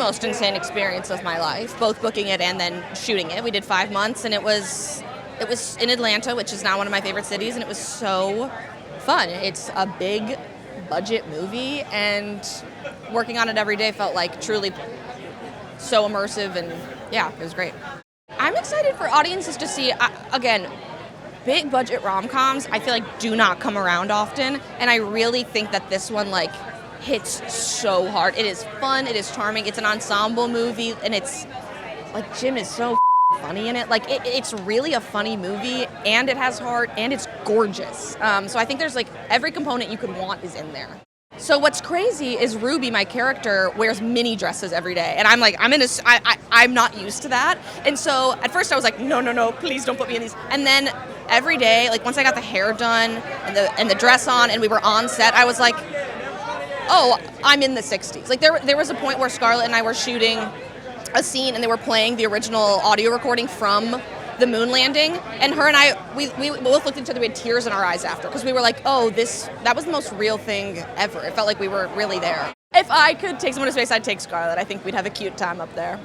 most insane experience of my life, both booking it and then shooting it. We did 5 months, and it was in Atlanta, which is now one of my favorite cities, and it was so fun. It's a big budget movie, and working on it every day felt like truly so immersive, and yeah, it was great. I'm excited for audiences to see, again, big budget rom-coms I feel like do not come around often, and I really think that this one like hits so hard. It is fun, it is charming, it's an ensemble movie, and it's like Jim is so funny in it. Like it's really a funny movie, and it has heart, and it's gorgeous. So I think there's like every component you could want is in there. So what's crazy is Ruby, my character, wears mini dresses every day, and I'm like, I'm not used to that. And so at first I was like, no, please don't put me in these. And then every day, like once I got the hair done and the dress on, and we were on set, I was like, oh, I'm in the 60s. Like there was a point where Scarlett and I were shooting a scene, and they were playing the original audio recording from the moon landing, and her and I, we both looked at each other, we had tears in our eyes after, because we were like, oh, that was the most real thing ever. It felt like we were really there. If I could take someone to space, I'd take Scarlett. I think we'd have a cute time up there.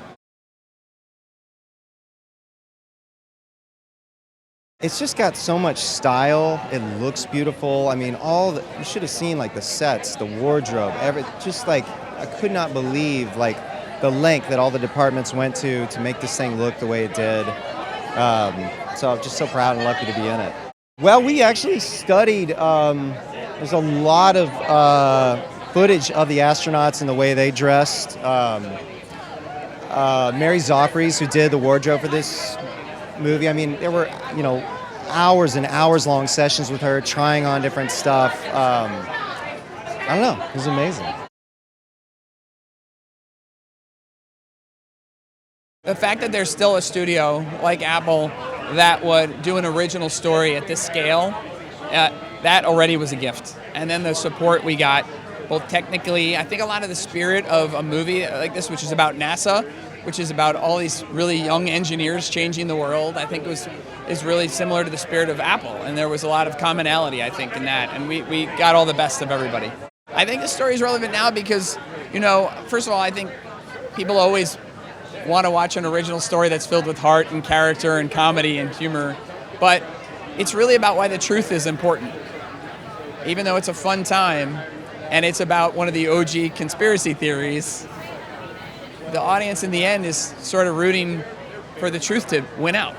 It's just got so much style. It looks beautiful. I mean, you should have seen like the sets, the wardrobe, just like, I could not believe like the length that all the departments went to make this thing look the way it did. So I'm just so proud and lucky to be in it. Well, we actually studied, there's a lot of footage of the astronauts and the way they dressed. Mary Zochries, who did the wardrobe for this movie, I mean, there were, hours and hours long sessions with her trying on different stuff. I don't know, it was amazing. The fact that there's still a studio like Apple that would do an original story at this scale, that already was a gift. And then the support we got, both technically, I think a lot of the spirit of a movie like this, which is about NASA, which is about all these really young engineers changing the world, I think is really similar to the spirit of Apple. And there was a lot of commonality, I think, in that. And we got all the best of everybody. I think the story is relevant now because, first of all, I think people always want to watch an original story that's filled with heart and character and comedy and humor, but it's really about why the truth is important. Even though it's a fun time and it's about one of the OG conspiracy theories, the audience in the end is sort of rooting for the truth to win out.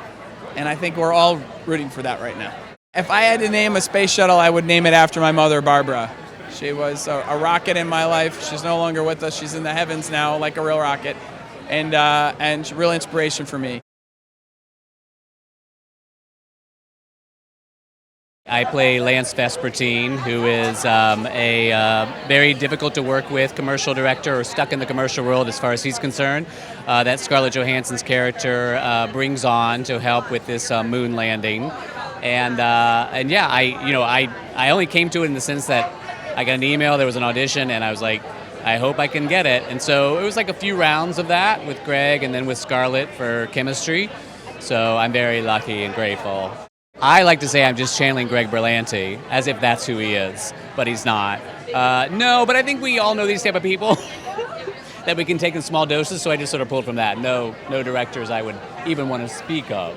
And I think we're all rooting for that right now. If I had to name a space shuttle, I would name it after my mother, Barbara. She was a rocket in my life. She's no longer with us. She's in the heavens now, like a real rocket. And real inspiration for me. I play Lance Vespertine, who is a very difficult to work with commercial director, or stuck in the commercial world as far as he's concerned, that Scarlett Johansson's character brings on to help with this moon landing. And yeah, I only came to it in the sense that I got an email, there was an audition, and I was like, I hope I can get it. And so it was like a few rounds of that with Greg and then with Scarlett for chemistry. So I'm very lucky and grateful. I like to say I'm just channeling Greg Berlanti, as if that's who he is, but he's not. No, but I think we all know these type of people that we can take in small doses, so I just sort of pulled from that. No directors I would even want to speak of.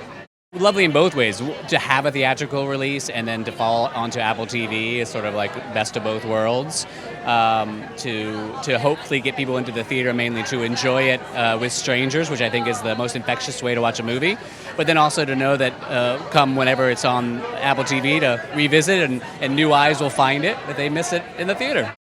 Lovely in both ways. To have a theatrical release and then to fall onto Apple TV is sort of like best of both worlds. To hopefully get people into the theater, mainly to enjoy it with strangers, which I think is the most infectious way to watch a movie. But then also to know that come whenever it's on Apple TV to revisit and new eyes will find it, that they miss it in the theater.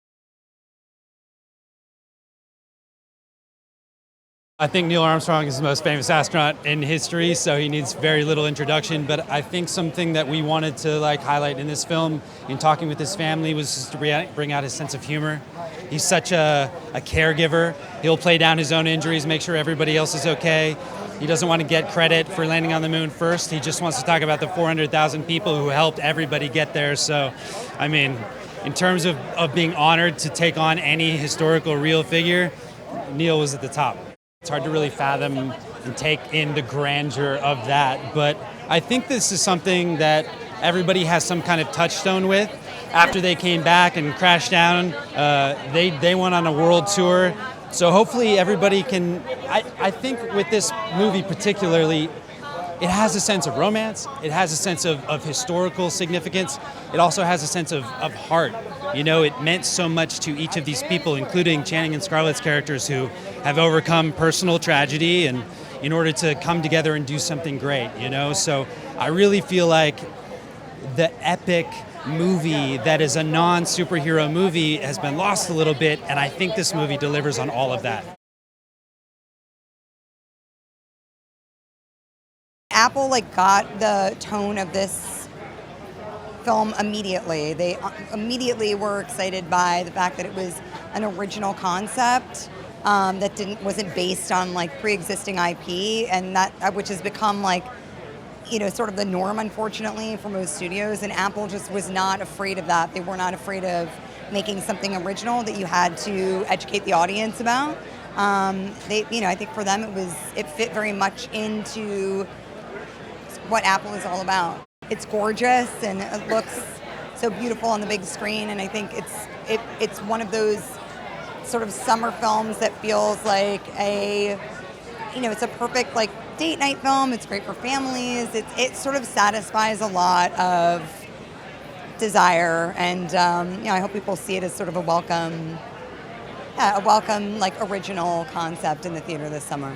I think Neil Armstrong is the most famous astronaut in history, so he needs very little introduction. But I think something that we wanted to highlight in this film, in talking with his family, was just to bring out his sense of humor. He's such a caregiver. He'll play down his own injuries, make sure everybody else is okay. He doesn't want to get credit for landing on the moon first. He just wants to talk about the 400,000 people who helped everybody get there. So, I mean, in terms of being honored to take on any historical real figure, Neil was at the top. It's hard to really fathom and take in the grandeur of that, but I think this is something that everybody has some kind of touchstone with. After they came back and crashed down, they went on a world tour. So hopefully everybody can, I think with this movie particularly, it has a sense of romance, it has a sense of historical significance, it also has a sense of heart. You know, it meant so much to each of these people, including Channing and Scarlett's characters, who have overcome personal tragedy and in order to come together and do something great, you know? So I really feel like the epic movie that is a non-superhero movie has been lost a little bit, and I think this movie delivers on all of that. Apple got the tone of this film immediately. They immediately were excited by the fact that it was an original concept that wasn't based on pre-existing IP, and that which has become sort of the norm, unfortunately, for most studios. And Apple just was not afraid of that. They were not afraid of making something original that you had to educate the audience about. I think for them it fit very much into what Apple is all about. It's gorgeous and it looks so beautiful on the big screen, and I think it's one of those sort of summer films that feels like it's a perfect date night film. It's great for families. It sort of satisfies a lot of desire, and I hope people see it as sort of a welcome original concept in the theater this summer.